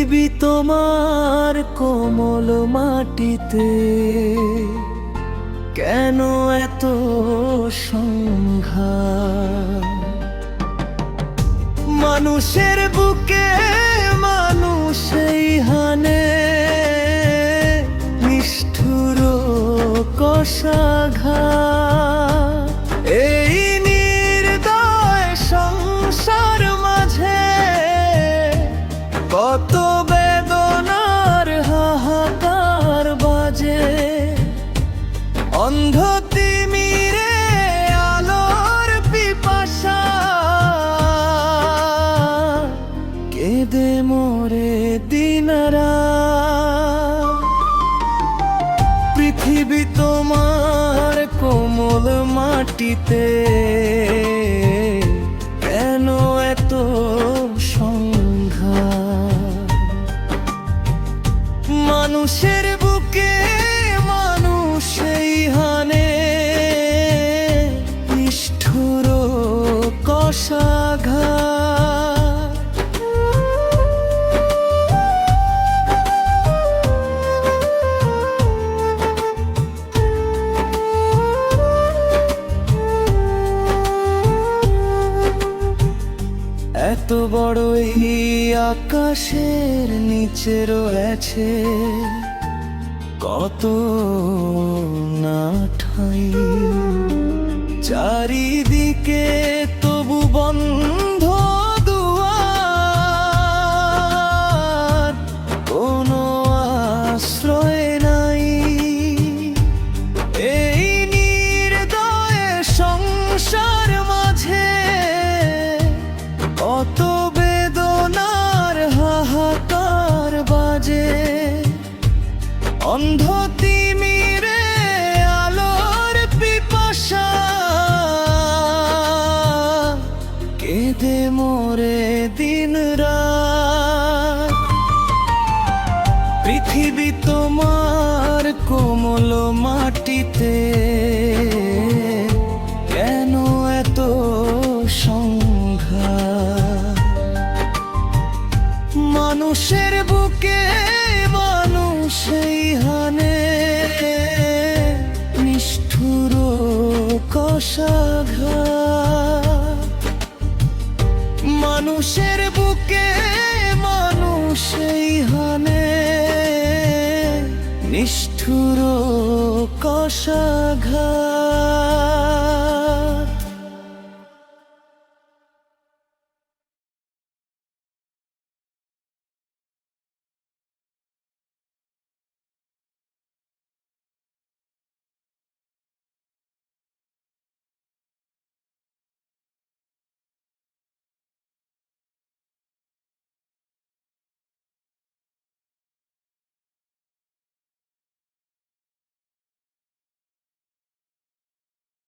পৃথিবী তোমার কোমল মাটিতে কেন এত সংঘাত? মানুষের বুকে মানুষই হানে নিষ্ঠুর কষাঘাত। এই নির্দয় সংসার মাঝে কত বেদনার হাহাকার বাজে। অন্ধ তিমিরে আলোর পিপাসা কেঁদে মোরে দিনরাত। পৃথিবী তোমার কোমল মাটিতে কেন এত সংঘাত? মানুষের বুকে মানুষই হানে নিষ্ঠুর কষাঘাত। এত বড় এই আকাশের নিচে রয়েছে কত না ঠাই। চারিদিকে তবু বন্ধ দুয়ার, কোনো আশ্রয় নাই। এই নির্দয় সংসার মাঝে কত বেদনার হাহাকার বাজে। অন্ধ তিমিরে আলোর পিপাসা কেঁদে মোরে দিনরাত। পৃথিবী তোমার কোমল মাটিতে কেন এত সংঘাত? মানুষের বুকে মানুষই হানে নিষ্ঠুর কষাঘাত। মানুষের বুকে মানুষই হানে নিষ্ঠুর কষাঘাত।